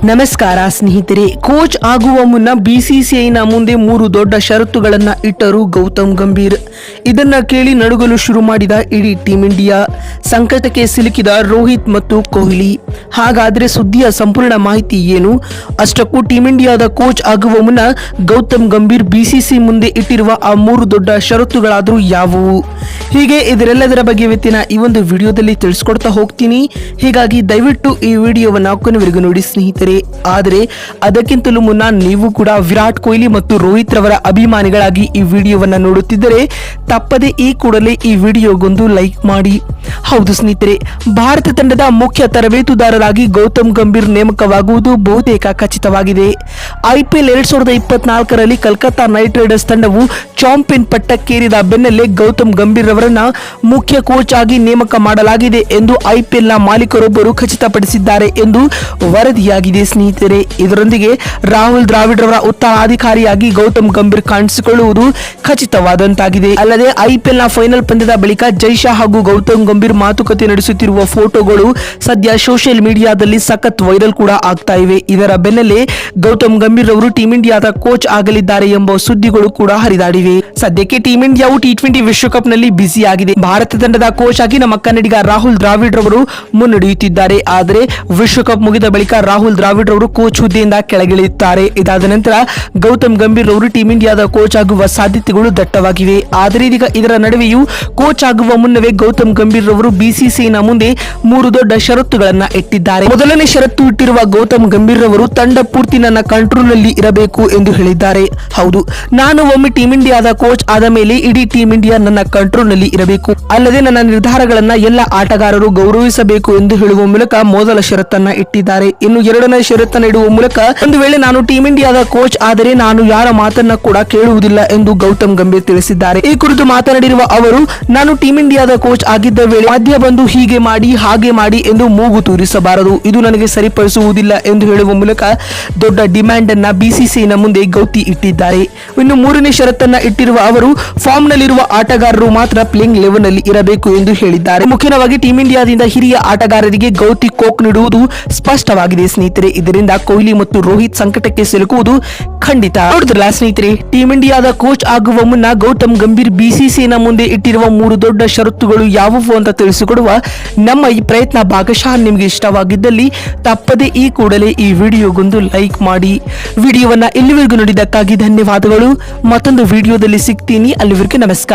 ನಮಸ್ಕಾರ ಸ್ನೇಹಿತರೆ. ಕೋಚ್ ಆಗುವ ಮುನ್ನ ಬಿಸಿಸಿಐನ ಮುಂದೆ 3 ದೊಡ್ಡ ಷರತ್ತುಗಳನ್ನು ಇಟ್ಟರು ಗೌತಮ್ ಗಂಭೀರ್. ಇದನ್ನ ಕೇಳಿ ನಡುಗಲು ಶುರು ಮಾಡಿದ ಇಡೀ ಟೀಂ ಇಂಡಿಯಾ. ಸಂಕಟಕ್ಕೆ ಸಿಲುಕಿದ ರೋಹಿತ್ ಮತ್ತು ಕೊಹ್ಲಿ. ಹಾಗಾದ್ರೆ ಸುದ್ದಿಯ ಸಂಪೂರ್ಣ ಮಾಹಿತಿ ಏನು? ಅಷ್ಟಕ್ಕೂ ಟೀಂ ಇಂಡಿಯಾದ ಕೋಚ್ ಆಗುವ ಮುನ್ನ ಗೌತಮ್ ಗಂಭೀರ್ ಬಿಸಿಸಿ ಮುಂದೆ ಇಟ್ಟಿರುವ ಆ 3 ದೊಡ್ಡ ಷರತ್ತುಗಳಾದರೂ ಯಾವುವು? ಹೀಗೆ ಇದರೆಲ್ಲದರ ಬಗ್ಗೆ ಇವತ್ತಿನ ಈ ಒಂದು ವಿಡಿಯೋದಲ್ಲಿ ತಿಳಿಸ್ಕೊಡ್ತಾ ಹೋಗ್ತೀನಿ. ಹೀಗಾಗಿ ದಯವಿಟ್ಟು ಈ ವಿಡಿಯೋವನ್ನ ಕೊನೆವರೆಗೂ ನೋಡಿ ಸ್ನೇಹಿತರೆ. ಆದರೆ ಅದಕ್ಕಿಂತಲೂ ಮುನ್ನ ನೀವು ಕೂಡ ವಿರಾಟ್ ಕೊಹ್ಲಿ ಮತ್ತು ರೋಹಿತ್ ರವರ ಅಭಿಮಾನಿಗಳಾಗಿ ಈ ವಿಡಿಯೋವನ್ನ ನೋಡುತ್ತಿದ್ದರೆ ತಪ್ಪದೆ ಈ ಕೂಡಲೇ ಈ ವಿಡಿಯೋಗೊಂದು ಲೈಕ್ ಮಾಡಿ. ಹೌದು ಸ್ನೇಹಿತರೆ, ಭಾರತ ತಂಡದ ಮುಖ್ಯ ತರಬೇತುದಾರರಾಗಿ ಗೌತಮ್ ಗಂಭೀರ್ ನೇಮಕವಾಗುವುದು ಬಹುತೇಕ ಖಚಿತವಾಗಿದೆ. IPL 2024ರಲ್ಲಿ ಕಲ್ಕತ್ತಾ ನೈಟ್ ರೈಡರ್ಸ್ ತಂಡವು ಚಾಂಪಿಯನ್ ಪಟ್ಟಕ್ಕೇರಿದ ಬೆನ್ನಲ್ಲೇ ಗೌತಮ್ ಗಂಭೀರ್ ಅವರನ್ನ ಮುಖ್ಯ ಕೋಚ್ ಆಗಿ ನೇಮಕ ಮಾಡಲಾಗಿದೆ ಎಂದು IPL ನ ಮಾಲೀಕರೊಬ್ಬರು ಖಚಿತಪಡಿಸಿದ್ದಾರೆ ಎಂದು ವರದಿಯಾಗಿದೆ ಸ್ನೇಹಿತರೆ. ಇದರೊಂದಿಗೆ ರಾಹುಲ್ ದ್ರಾವಿಡ್ ರವರ ಉತ್ತರಾಧಿಕಾರಿಯಾಗಿ ಗೌತಮ್ ಗಂಭೀರ್ ಕಾಣಿಸಿಕೊಳ್ಳುವುದು ಖಚಿತವಾದಂತಾಗಿದೆ. ಅಲ್ಲದೆ IPL ನ ಫೈನಲ್ ಪಂದ್ಯದ ಬಳಿಕ ಜೈಶಾ ಹಾಗೂ ಗೌತಮ್ ಗಂಭೀರ್ ಮಾತುಕತೆ ನಡೆಸುತ್ತಿರುವ ಫೋಟೋಗಳು ಸದ್ಯ ಸೋಷಿಯಲ್ ಮೀಡಿಯಾದಲ್ಲಿ ಸಖತ್ ವೈರಲ್ ಕೂಡ ಆಗ್ತಾ ಇವೆ. ಇದರ ಬೆನ್ನಲ್ಲೇ ಗೌತಮ್ ಗಂಭೀರ್ ಅವರು ಟೀಂ ಇಂಡಿಯಾದ ಕೋಚ್ ಆಗಲಿದ್ದಾರೆ ಎಂಬ ಸುದ್ದಿಗಳು ಕೂಡ ಹರಿದಾಡಿವೆ. ಸದ್ಯಕ್ಕೆ ಟೀಂ ಇಂಡಿಯಾವು T20 ವಿಶ್ವಕಪ್ ನಲ್ಲಿ ಬ್ಯುಸಿ ಆಗಿದೆ. ಭಾರತ ತಂಡದ ಕೋಚ್ ಆಗಿ ನಮ್ಮ ಕನ್ನಡಿಗ ರಾಹುಲ್ ದ್ರಾವಿಡ್ ರವರು ಮುನ್ನಡೆಯುತ್ತಿದ್ದಾರೆ. ಆದರೆ ವಿಶ್ವಕಪ್ ಮುಗಿದ ಬಳಿಕ ರಾಹುಲ್ ದ್ರಾವಿಡ್ ರವರು ಕೋಚ್ ಹುದ್ದೆಯಿಂದ ಕೆಳಗಿಳಿಯುತ್ತಾರೆ. ಇದಾದ ನಂತರ ಗೌತಮ್ ಗಂಭೀರ್ ಅವರು ಟೀಂ ಇಂಡಿಯಾದ ಕೋಚ್ ಆಗುವ ಸಾಧ್ಯತೆಗಳು ದಟ್ಟವಾಗಿವೆ. ಆದರೆ ಇದೀಗ ಇದರ ನಡುವೆಯೂ ಕೋಚ್ ಆಗುವ ಮುನ್ನವೇ ಗೌತಮ್ ಗಂಭೀರ್ ರವರು ಬಿಸಿಸಿಐನ ಮುಂದೆ 3 ದೊಡ್ಡ ಷರತ್ತುಗಳನ್ನ ಇಟ್ಟಿದ್ದಾರೆ. ಮೊದಲನೇ ಷರತ್ತು ಇಟ್ಟಿರುವ ಗೌತಮ್ ಗಂಭೀರ್ ರವರು ತಂಡ ಪೂರ್ತಿ ನನ್ನ ಕಂಟ್ರೋಲ್ ನಲ್ಲಿ ಇರಬೇಕು ಎಂದು ಹೇಳಿದ್ದಾರೆ. ಹೌದು, ನಾನು ಒಮ್ಮೆ ಟೀಂ ಇಂಡಿಯಾದ ಕೋಚ್ ಆದ ಮೇಲೆ ಇಡೀ ಟೀಂ ಇಂಡಿಯಾ ನನ್ನ ಕಂಟ್ರೋಲ್ ನಲ್ಲಿ ಇರಬೇಕು. ಅಲ್ಲದೆ ನನ್ನ ನಿರ್ಧಾರಗಳನ್ನ ಎಲ್ಲ ಆಟಗಾರರು ಗೌರವಿಸಬೇಕು ಎಂದು ಹೇಳುವ ಮೂಲಕ ಮೊದಲ ಷರತ್ತನ್ನ ಇಟ್ಟಿದ್ದಾರೆ. ಇನ್ನು ಎರಡನೇ ಷರತ್ತನ್ನು ಇಡುವ ಮೂಲಕ ಒಂದು ವೇಳೆ ನಾನು ಟೀಂ ಇಂಡಿಯಾದ ಕೋಚ್ ಆದರೆ ನಾನು ಯಾರ ಮಾತನ್ನ ಕೂಡ ಕೇಳುವುದಿಲ್ಲ ಎಂದು ಗೌತಮ್ ಗಂಭೀರ್ ತಿಳಿಸಿದ್ದಾರೆ. ಈ ಕುರಿತು ಮಾತನಾಡಿರುವ ಅವರು, ನಾನು ಟೀಂ ಇಂಡಿಯಾದ ಕೋಚ್ ಆಗಿದ್ದ ವೇಳೆ ಮಧ್ಯ ಬಂದು ಹೀಗೆ ಮಾಡಿ ಹಾಗೆ ಮಾಡಿ ಎಂದು ಮೂಗು ತೂರಿಸಬಾರದು, ಇದು ನನಗೆ ಸರಿಪಡಿಸುವುದಿಲ್ಲ ಎಂದು ಹೇಳುವ ಮೂಲಕ ದೊಡ್ಡ ಡಿಮ್ಯಾಂಡ್ ಅನ್ನ ಬಿಸಿಸಿಐನ ಮುಂದೆ ಗೌತಿ ಇಟ್ಟಿದ್ದಾರೆ. ಇನ್ನು ಮೂರನೇ ಷರತ್ತನ್ನ ಇಟ್ಟಿರುವ ಅವರು, ಫಾರ್ಮ್ ನಲ್ಲಿರುವ ಆಟಗಾರರು ಮಾತ್ರ ಪ್ಲೇಯಿಂಗ್ ಲೆವೆಲ್ ನಲ್ಲಿ ಇರಬೇಕು ಎಂದು ಹೇಳಿದ್ದಾರೆ. ಮುಖ್ಯವಾಗಿ ಟೀಂ ಇಂಡಿಯಾದಿಂದ ಹಿರಿಯ ಆಟಗಾರರಿಗೆ ಗೌತಿ ಕೋಕ್ ನೀಡುವುದು ಸ್ಪಷ್ಟವಾಗಿದೆ ಸ್ನೇಹಿತರೆ. ಇದರಿಂದ ಕೊಹ್ಲಿ ಮತ್ತು ರೋಹಿತ್ ಸಂಕಟಕ್ಕೆ ಸಿಲುಕುವುದು ಖಂಡಿತ. ನೋಡಿದ್ರಲ್ಲ ಸ್ನೇಹಿತರೆ, ಟೀಂ ಇಂಡಿಯಾದ ಕೋಚ್ ಆಗುವ ಮುನ್ನ ಗೌತಮ್ ಗಂಭೀರ್ ಬಿಸಿಸಿಐನ ಮುಂದೆ ಇಟ್ಟಿರುವ 3 ದೊಡ್ಡ ಷರತ್ತುಗಳು ಯಾವುವು ಅಂತ ತಿಳಿಸಿಕೊಡುವ ನಮ್ಮ ಈ ಪ್ರಯತ್ನ ಭಾಗಶಃ ನಿಮಗೆ ಇಷ್ಟವಾಗಿದ್ದಲ್ಲಿ ತಪ್ಪದೆ ಈ ಕೂಡಲೇ ಈ ವಿಡಿಯೋಗೊಂದು ಲೈಕ್ ಮಾಡಿ. ವಿಡಿಯೋವನ್ನ ಇಲ್ಲಿವರೆಗೂ ನೋಡಿದ್ದಕ್ಕಾಗಿ ಧನ್ಯವಾದಗಳು. ಮತ್ತೊಂದು ವಿಡಿಯೋದಲ್ಲಿ ಸಿಗ್ತೀನಿ. ಅಲ್ಲಿವರೆಗೂ ನಮಸ್ಕಾರ.